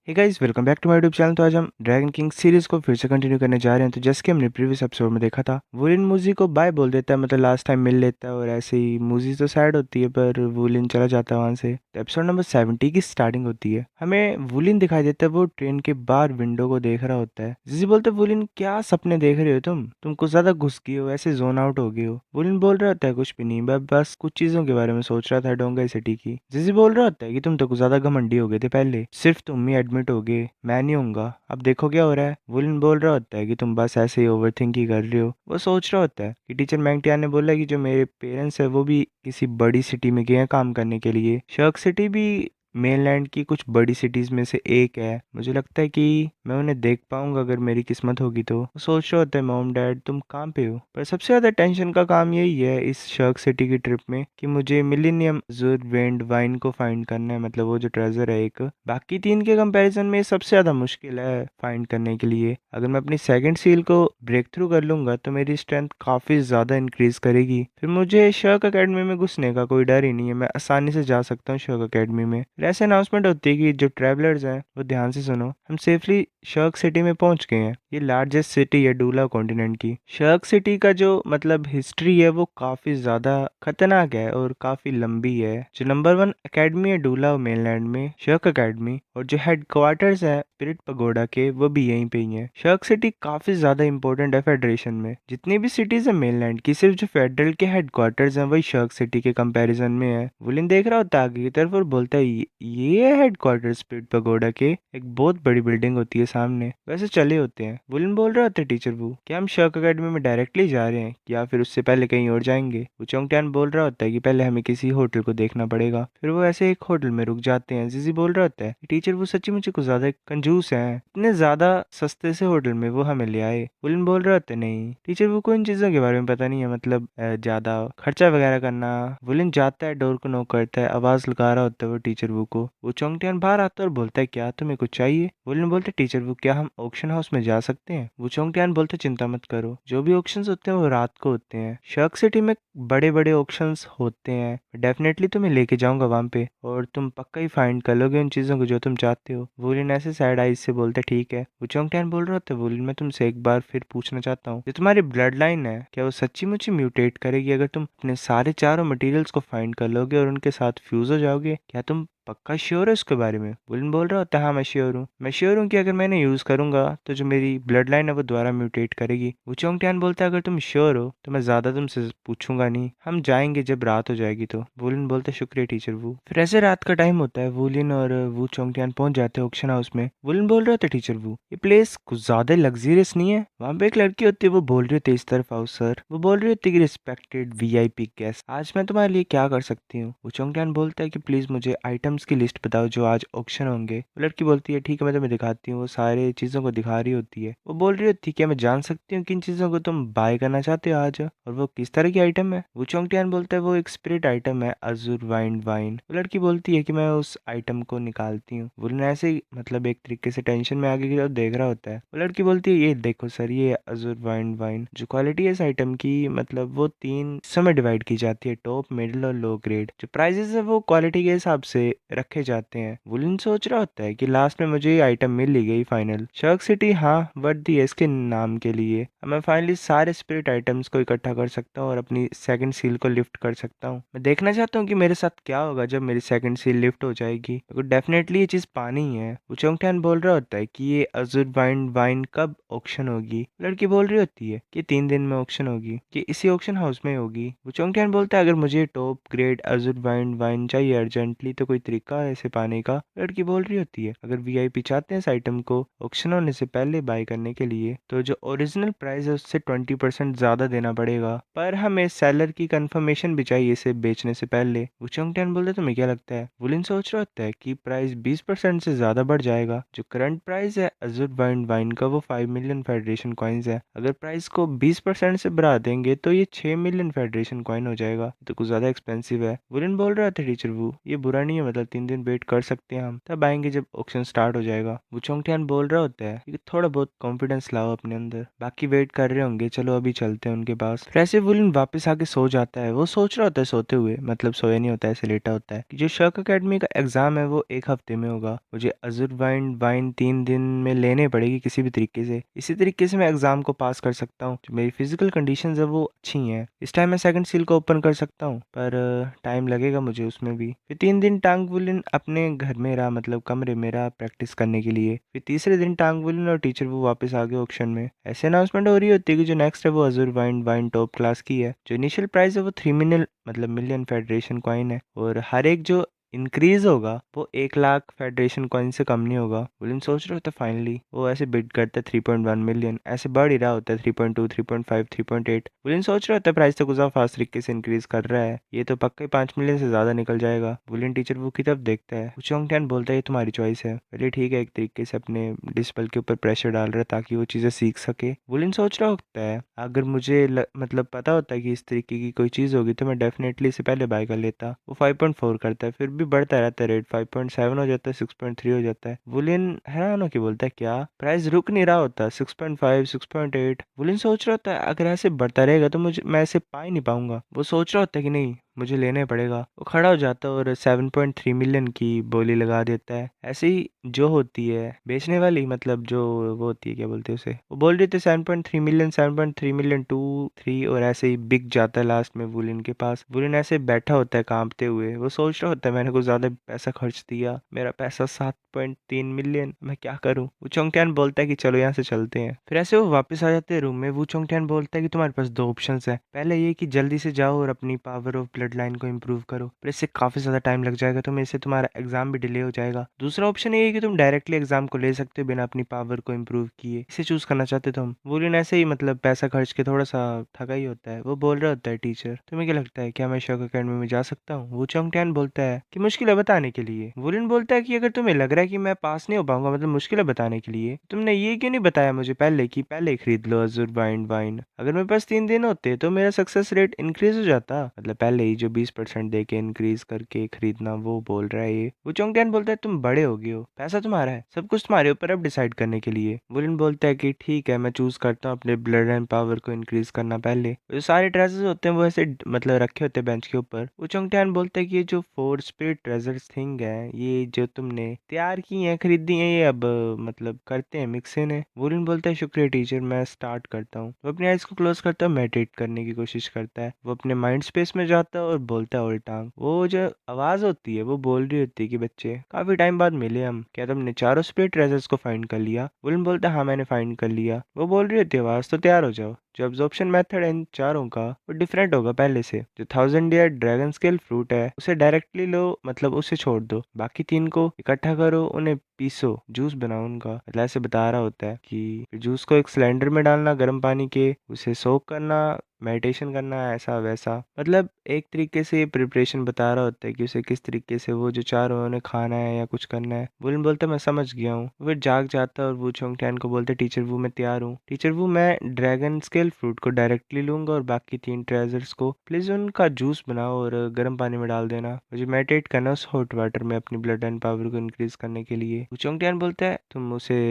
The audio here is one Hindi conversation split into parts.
Hey guys, welcome back to my YouTube channel. तो आज हम ड्रैगन किंग सीरीज को फिर से कंटिन्यू करने जा रहे हैं। तो जैसे कि हमने प्रीवियस एपिसोड में देखा था, वुलिन मूजी को बाय बोल देता है, मतलब लास्ट टाइम मिल लेता है। और ऐसे ही मूजी तो सैड होती है, पर वुलिन चला जाता है वहां से। तो एपिसोड नंबर 70 की स्टार्टिंग होती है। हमें वुलिन दिखाई देता है, वो ट्रेन के बाहर विंडो को देख रहा होता है। जिसे बोलते हैं, वुलिन क्या सपने देख रहे हो तुम कुछ ज्यादा घुस गए हो, ऐसे जोन आउट हो गए हो। वुलिन बोल रहा होता है कुछ भी नहीं, मैं बस कुछ चीजों के बारे में सोच रहा था, डोंगाई सिटी की। जिसे बोल रहा होता है कि तुम तो कुछ ज्यादा घमंडी हो गए थे पहले, सिर्फ तुम ही एडमिट हो गए, मैं नहीं होऊंगा। अब देखो क्या हो रहा है। वुलन बोल रहा होता है कि तुम बस ऐसे ही ओवर थिंक ही कर रहे हो। वो सोच रहा होता है कि टीचर मैंगटियान ने बोला कि जो मेरे पेरेंट्स है वो भी किसी बड़ी सिटी में गए हैं काम करने के लिए। शर्क सिटी भी मेनलैंड की कुछ बड़ी सिटीज में से एक है। मुझे लगता है कि मैं उन्हें देख पाऊंगा अगर मेरी किस्मत होगी तो। वो सोच रहा होता है, मॉम डैड तुम कहाँ पे हो। पर सबसे ज्यादा टेंशन का काम यही है इस शर्क सिटी की ट्रिप में कि मुझे मिलीनियम अज़ूर वेंड वाइन को फाइंड करना है, मतलब वो जो ट्रेजर है एक। बाकी तीन के कंपैरिजन में ये सबसे ज्यादा मुश्किल है फाइंड करने के लिए। अगर मैं अपनी सेकंड सील को ब्रेक थ्रू कर लूंगा तो मेरी स्ट्रेंथ काफी ज्यादा इंक्रीज करेगी। फिर मुझे शर्क अकेडमी में घुसने का कोई डर ही नहीं है, मैं आसानी से जा सकता हूँ शर्क अकेडमी में। फिर ऐसे अनाउंसमेंट होती है कि जो ट्रैवलर्स हैं वो ध्यान से सुनो, हम सेफली शर्क सिटी में पहुंच गए हैं। ये लार्जेस्ट सिटी है डूला कॉन्टिनेंट की। शर्क सिटी का जो मतलब हिस्ट्री है वो काफी ज्यादा खतरनाक है और काफी लंबी है। जो नंबर 1 एकेडमी है डूला मेनलैंड में, शर्क एकेडमी, और जो हेड क्वार्टर्स है स्पिरिट पगोडा के, वो भी यहीं पे ही है। शर्क सिटी काफी ज्यादा इंपॉर्टेंट है फेडरेशन में। जितनी भी सिटीज है मेनलैंड की, सिर्फ जो फेडरल के हेड क्वार्टर्स हैं वही शर्क सिटी के कंपैरिजन में है। वुलिन देख रहा होता है आगे की तरफ और बोलता है, ये है हेड क्वार्टर स्पिरिट पगोडा के। एक बहुत बड़ी बिल्डिंग होती है सामने। वैसे चले होते हैं। वुलिन बोल रहा होता है, टीचर वो क्या हम शर्क अकेडमी में डायरेक्टली जा रहे हैं या फिर उससे पहले कहीं और जाएंगे। वो चोंगटियान बोल रहा होता है कि पहले हमें किसी होटल को देखना पड़ेगा। फिर वो ऐसे एक होटल में रुक जाते हैं। जिजी बोल रहा होता है, टीचर वो सच्ची मुझे कुछ ज्यादा कंजूस है, इतने ज्यादा सस्ते से होटल में वो हमें ले आए। वुलिन बोल रहा होता है, नहीं टीचर वो को इन चीजों के बारे में पता नहीं है, मतलब ज्यादा खर्चा वगैरह करना। वुलिन जाता है, डोर को नॉक करता है, आवाज लगा रहा होता है वो टीचर वो को। वो चोंगटियान बाहर आता है और बोलता है, क्या तुम्हें कुछ चाहिए। वुलिन बोलते, टीचर वो क्या हम ऑक्शन हाउस में जा सकते हैं। वो चोंगटियान बोलते, चिंता मत करो, जो भी ऑक्शंस होते हैं वो रात को होते हैं। शर्क सिटी में बड़े बड़े ऑक्शंस होते हैं, डेफिनेटली तुम्हें लेके जाऊंगा वहां पे और तुम पक्का ही फाइंड कर लोगे उन चीजों को जो तुम चाहते हो। वुलिन ऐसे सैड आईज से बोलते, ठीक है। वो चोंगटियान बोल रहा होता है, वुलिन मैं तुमसे एक बार फिर पूछना चाहता हूँ, जो तुम्हारी ब्लड लाइन है क्या वो सच्ची मुच्ची म्यूटेट करेगी अगर तुम अपने सारे चारों मटेरियल्स को फाइंड कर लोगे और उनके साथ फ्यूज हो जाओगे? क्या तुम पक्का श्योर है उसके बारे में? वुलन बोल रहा होता है, हाँ मैं श्योर हूँ कि अगर मैंने यूज करूंगा तो जो मेरी ब्लड लाइन है वो दोबारा म्यूटेट करेगी। वुचोंगटियान बोलता है, अगर तुम श्योर हो तो मैं ज्यादा तुमसे पूछूंगा नहीं, हम जाएंगे जब रात हो जाएगी तो। वुलिन बोलते, शुक्रिया टीचर वू। फिर ऐसे रात का टाइम होता है, वुलिन और वू चोंगटियान पहुंच जाते हैं ऑक्शन हाउस में। वुलिन बोल रहा होता है, टीचर वू ये प्लेस कुछ ज्यादा लग्जरियस नहीं है? वहां पे एक लड़की होती है, वो बोल रही होती है, इस तरफ आओ सर। वो बोल रही होती है कि रिस्पेक्टेड वीआईपी गेस्ट, आज मैं तुम्हारे लिए क्या कर सकती हूँ। वुचोंगटियान बोलता है कि प्लीज मुझे आइटम्स की लिस्ट बताओ जो आज ऑक्शन होंगे। वो लड़की बोलती है, ठीक है मैं तुम्हें दिखाती हूँ। वो सारे चीजों को दिखा रही होती है। वो बोल रही होती है, क्या मैं जान सकती हूँ किन चीजों को तुम बाय करना चाहते हो आज, और वो किस तरह की आइटम है। वो चोंगटियान बोलता है, वो एक स्पिरिट आइटम है, अज़ूर वाइन वाइन। वो लड़की बोलती है कि मैं उस आइटम को निकालती हूँ। वो ऐसे ही मतलब एक तरीके से टेंशन में आगे की तरफ देख रहा होता है। वो लड़की बोलती है, ये देखो सर, ये अज़ूर वाइन वाइन। जो क्वालिटी है इस आइटम की, मतलब वो तीन हिस्सों में डिवाइड की जाती है, टॉप, मिडिल और लो ग्रेड। जो प्राइजेस है वो क्वालिटी के हिसाब से रखे जाते हैं। वुलिन सोच रहा होता है कि लास्ट में मुझे ये आइटम मिल ही गई फाइनल। शर्क सिटी हाँ वर्दी है इसके नाम के लिए। अब मैं फाइनली सारे स्पिरिट आइटम्स को इकट्ठा कर सकता हूँ और अपनी सेकंड सील को लिफ्ट कर सकता हूँ। मैं देखना चाहता हूँ कि मेरे साथ क्या होगा जब मेरी सेकंड सील लिफ्ट हो जाएगी। मेरे को डेफिनेटली ये चीज पानी ही है। वो चोंगटियान बोल रहा होता है कि ये अज़ूर वाइन वाइन कब ऑक्शन होगी। लड़की बोल रही होती है कि 3 दिन में ऑक्शन होगी, कि इसी ऑक्शन हाउस में होगी। वो चोंगटियान बोलता है, अगर मुझे top grade Azure wine wine चाहिए अर्जेंटली तो कोई तरीका है इसे पाने का। लड़की बोल रही होती है, अगर वीआईपी चाहते हैं इस आइटम को ऑक्शन होने से पहले बाय करने के लिए तो जो ओरिजिनल प्राइस है उससे 20% ज्यादा देना पड़ेगा, पर हमें सेलर की कंफर्मेशन भी चाहिए इसे बेचने से पहले। वो चोंगटियान बोलते, तुम्हें क्या लगता है? वुलिन सोच रहा होता है कि प्राइस 20% से ज्यादा बढ़ जाएगा। जो करंट प्राइस है अज़ूर वाइन वाइन का वो 5 मिलियन फेडरेशन कॉइन्स है। अगर प्राइस को 20% से बढ़ा देंगे तो ये 6 मिलियन फेडरेशन कॉइन हो जाएगा, तो कुछ ज्यादा एक्सपेंसिव है। वुलिन बोल रहा था, टीचर वो ये बुरा नहीं है, मतलब 3 दिन वेट कर सकते हैं हम, तब आएंगे जब ऑक्शन स्टार्ट हो जाएगा। वो चोंगटियान बोल रहा होता है कि थोड़ा बहुत कॉन्फिडेंस लाओ अपने अंदर, बाकी वेट कर रहे होंगे, चलो अभी चलते हैं उनके पास। फिर ऐसे वुलन वापस आके सो जाता है। वो सोच रहा होता है सोते हुए, मतलब सोया नहीं होता है, ऐसे लेटा होता है कि जो शक अकेडमी का एग्जाम है वो 1 हफ्ते में होगा, मुझे अजुर वाइन वाइन 3 दिन में लेने पड़ेगी किसी भी तरीके से, इसी तरीके से मैं एग्जाम को पास कर सकता हूँ। जो मेरी फिजिकल कंडीशंस है वो अच्छी हैं, इस टाइम मैं सेकंड सील को ओपन कर सकता हूँ, पर टाइम लगेगा मुझे उसमें भी। फिर 3 दिन टांग वुलन अपने घर में रहा, मतलब कमरे में रहा प्रैक्टिस करने के लिए। फिर तीसरे दिन टांग वुलन और टीचर वो वापस आ गए ऑक्शन में। ऐसे अनाउंसमेंट हो रही होती है कि जो नेक्स्ट है वो अजुर वाइन वाइन टॉप क्लास की है। जो इनिशियल प्राइस है वो 3 मिलियन मतलब मिलियन फेडरेशन कॉइन है, और हर एक जो इंक्रीज होगा वो 1 लाख फेडरेशन कॉइन से कम नहीं होगा। विलियम सोच रहे होते फाइनली, वो ऐसे बिड करता है 3.1 मिलियन, ऐसे बढ़ ही रहा होता है 3.2 3.5 3.8। विलियम सोच रहे होता है प्राइस तो गुजार फास्ट तरीके से इंक्रीज कर रहा है, ये तो पक्का ही 5 मिलियन से ज्यादा निकल जाएगा। विलियम टीचर वो की तरफ देखता है। चोंगटियान बोलता है ये तुम्हारी चॉइस है। चलिए ठीक है, एक तरीके से अपने डिस्पल के ऊपर प्रेशर डाल रहा है ताकि वो चीजें सीख सके। विलियम सोच रहा होता है अगर मुझे मतलब पता होता है कि इस तरीके की कोई चीज होगी तो मैं डेफिनेटली इसे पहले बाय कर लेता। वो 5.4 करता है, फिर भी बढ़ता रहता है रेट, 5.7 हो जाता है, 6.3 हो जाता है। वुलियन हैरान होकर बोलता है क्या प्राइस रुक नहीं रहा होता, 6.5 6.8। वुलियन सोच रहा होता है अगर ऐसे बढ़ता रहेगा तो मुझे मैं इसे पा ही नहीं पाऊंगा। वो सोच रहा होता है कि नहीं मुझे लेना ही पड़ेगा। वो खड़ा हो जाता है और 7.3 मिलियन की बोली लगा देता है। ऐसे ही जो होती है बेचने वाली, मतलब जो वो होती है क्या बोलते हैं उसे, वो बोल रही थी 7.3 मिलियन 7.3 मिलियन 2 3, और ऐसे ही बिक जाता है लास्ट में वुलिन के पास। वुलिन ऐसे बैठा होता है कांपते हुए। वो सोच रहा होता है मैंने कुछ ज्यादा पैसा खर्च दिया, मेरा पैसा 7.3 मिलियन, मैं क्या करूं। वो चोंगटियान बोलता है कि चलो यहाँ से चलते हैं। फिर ऐसे वो वापस आ जाते हैं रूम में। वो चोंगटियान बोलता है कि तुम्हारे पास 2 ऑप्शंस है, पहले ये कि जल्दी से जाओ और अपनी पावर ऑफ ब्लड लाइन को इम्प्रूव करो, पर इससे काफी ज्यादा टाइम लग जाएगा, तो इससे तुम्हारा एग्जाम भी डिले हो जाएगा। दूसरा ऑप्शन ये है कि तुम डायरेक्टली एग्जाम को ले सकते हो बिना अपनी पावर को इम्प्रूव किए। इसे चूज करना चाहते तुम। वुलियन ऐसे ही मतलब पैसा खर्च के थोड़ा सा थका ही होता है। वो बोल रहा होता है टीचर तुम्हें क्या लगता है क्या मैं शौक अकेडमी में जा सकता हूँ। वो चोंगटियान बोलता है कि मुश्किल है बताने के लिए। वुलियन बोलता है कि अगर तुम्हें लग रहा है कि मैं पास नहीं हो पाऊंगा, मतलब मुश्किल है बताने के लिए, तुमने ये क्यों नहीं बताया मुझे पहले कि पहले ही खरीद लो अजुर वाइन वाइन। अगर मेरे पास 3 दिन होते तो मेरा सक्सेस रेट इंक्रीज हो जाता, मतलब पहले ही जो 20% दे के इंक्रीज करके खरीदना। वो बोल रहा है ये। वो चोंगटियान बोलता है तुम बड़े हो गए हो, पैसा तुम्हारा है, सब कुछ तुम्हारे ऊपर अब डिसाइड करने के लिए। वुलियन बोलता है कि ठीक है मैं चूज करता हूँ अपने ब्लड एंड पावर को इंक्रीज करना पहले। जो सारे ट्रेजर्स होते हैं वो ऐसे मतलब रखे होते हैं बेंच के ऊपर। वो चोंगटियान बोलता है कि ये जो 4 स्पिरिट ट्रेजर्स थिंग है, ये जो तुमने तैयार की है खरीदी है, ये अब मतलब करते हैं मिक्स इन है। वुलियन बोलता है शुक्रिया टीचर, मैं स्टार्ट करता हूँ। वो अपनी आइज को क्लोज करता है, मेडिटेट करने की कोशिश करता है। वो अपने माइंड स्पेस में जाता है और बोलता है उल्टांग। वो जो आवाज होती है वो बोल रही होती है कि बच्चे काफी टाइम बाद मिले हम, क्या तुमने चारों स्पिरिट ट्रेजर्स को फाइंड कर लिया। वुलियन बोलता है हाँ मैंने फाइंड कर लिया। वो बोल रही होती है आवाज तो तैयार हो जाओ। जो ऑब्जॉर्प्शन मेथड है इन चारों का वो डिफरेंट होगा पहले से। जो 1000 ईयर ड्रैगन स्केल फ्रूट है उसे डायरेक्टली लो, मतलब उसे छोड़ दो, बाकी 3 को इकट्ठा करो, उन्हें पीसो, जूस बनाओ उनका। मतलब ऐसे बता रहा होता है कि जूस को एक सिलेंडर में डालना गर्म पानी के, उसे सोक करना, मेडिटेशन करना, ऐसा वैसा। मतलब एक तरीके से ये प्रिपरेशन बता रहा होता है कि उसे किस तरीके से वो जो चार उन्होंने खाना है या कुछ करना है। बुलिन बोलता है मैं समझ गया हूँ। फिर जाग जाता है और वो चोंगटियान को बोलते टीचर वो मैं तैयार हूँ। टीचर वो मैं ड्रैगन स्केल फ्रूट को डायरेक्टली लूंगा और बाकी 3 ट्रेजर्स को प्लीज उनका जूस बनाओ और गर्म पानी में डाल देना। मुझे मेडिटेट करना उस हॉट वाटर में अपनी ब्लड एंड पावर को इंक्रीज करने के लिए। वो चोंगटियान बोलता है तुम उसे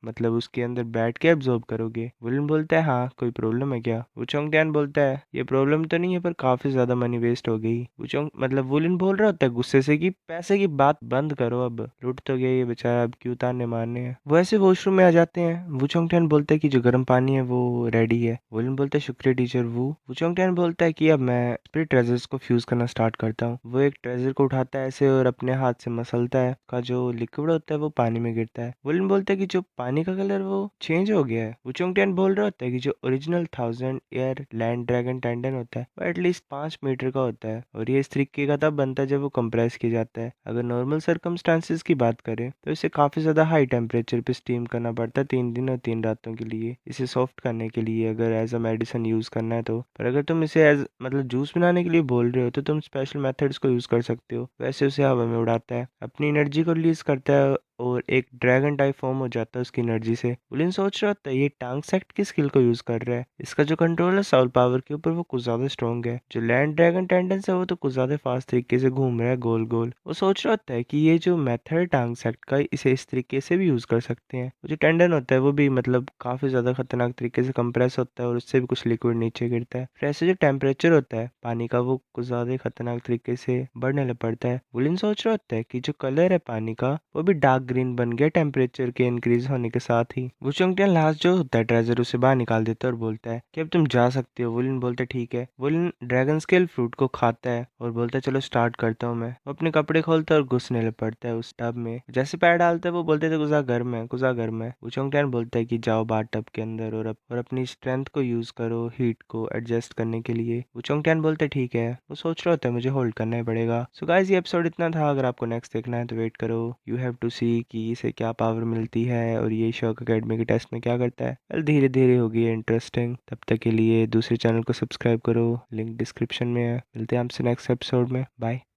मतलब उसके अंदर बैठ के एब्जॉर्ब करोगे। बुलिन बोलता है हाँ कोई प्रॉब्लम है क्या। वो चोंगटियान बोलता है ये प्रॉब्लम तो नहीं है पर काफी ज्यादा मनी वेस्ट हो गई। वुचोंग मतलब वुलिन बोल रहा होता है गुस्से से कि पैसे की बात बंद करो, अब लुट तो गया ये बेचारा, अब क्यों ताने मारने हैं। वो ऐसे वॉशरूम में आ जाते हैं। वुचोंगटियान बोलता है कि जो गर्म पानी है वो रेडी है। वुलिन बोलता है शुक्रिया टीचर। वुचोंगटियान बोलता है कि अब मैं स्पिरिट ट्रेजर्स को फ्यूज करना स्टार्ट करता हूँ। वो एक ट्रेजर को उठाता है ऐसे और अपने हाथ से मसलता है, का जो लिक्विड होता है वो पानी में गिरता है। वुलिन बोलता है कि जो पानी का कलर वो चेंज हो गया है। वुचोंगटियान बोल रहा होता है कि जो original 1000 year land dragon tendon होता है वो एटलीस्ट 5 मीटर का होता है, और ये इस तरीके का तब बनता है जब वो कंप्रेस किया जाता है। अगर नॉर्मल सर्कमस्टांसिस की बात करें तो इसे काफी ज्यादा हाई टेम्परेचर पे स्टीम करना पड़ता है 3 दिन और 3 रातों के लिए, इसे सॉफ्ट करने के लिए अगर एज अ मेडिसिन यूज करना है तो। पर अगर तुम इसे एज मतलब जूस बनाने के लिए बोल रहे हो तो तुम स्पेशल मेथड्स को यूज कर सकते हो। वैसे उसे हवा में उड़ाता है, अपनी एनर्जी को रिलीज करता है और एक ड्रैगन टाइप फॉर्म हो जाता है उसकी एनर्जी से। वुलिन सोच रहा होता है ये टांग सेक्ट की स्किल को यूज कर रहा है, इसका जो कंट्रोल है साउल पावर के ऊपर वो कुछ ज्यादा स्ट्रॉन्ग है। जो लैंड ड्रैगन टेंडेंस है वो तो कुछ ज्यादा फास्ट तरीके से घूम रहा है गोल गोल। वो सोच रहा होता है कि ये जो मेथड है टांग सेक्ट का इसे इस तरीके से भी यूज कर सकते हैं। वो जो टेंडन होता है वो भी मतलब काफी ज्यादा खतरनाक तरीके से कंप्रेस होता है और उससे भी कुछ लिक्विड नीचे गिरता है। फिर ऐसे जो टेम्परेचर होता है पानी का वो कुछ ज्यादा ही खतरनाक तरीके से बढ़ने लग पड़ता है। वुलिन सोच रहा होता है कि जो कलर है पानी का वो भी डार्क ग्रीन बन गया टेम्परेचर के इंक्रीज होने के साथ ही। वो चंगटियन लास्ट जो होता है ट्रेजर उसे बाहर निकाल देता है और बोलता है कि अब तुम जा सकते हो। वुलिन बोलता है ठीक है। वुलिन ड्रैगन स्केल फ्रूट को खाता है और बोलता है चलो स्टार्ट करता हूँ मैं। वो अपने कपड़े खोलता है और घुसने लग पड़ता है उस टब में। जैसे पैर डालता है वो बोलते थे गुजा घर में गुजा घर में। वो चंगटियन बोलता है कि जाओ बाथ टब के अंदर और अपनी स्ट्रेंथ को यूज करो हीट को एडजस्ट करने के लिए। वो चंगटियन बोलते हैं ठीक है। वो सोच रहा होता है मुझे होल्ड करना ही पड़ेगा। सो गाइस ये एपिसोड इतना था। अगर आपको नेक्स्ट देखना है तो वेट करो। यू हैव टू सी कि इसे क्या पावर मिलती है और ये शौक अकेडमी के टेस्ट में क्या करता है। वेल धीरे धीरे होगी इंटरेस्टिंग। तब तक के लिए दूसरे चैनल को सब्सक्राइब करो, लिंक डिस्क्रिप्शन में है। मिलते हैं आपसे नेक्स्ट एपिसोड में। बाय।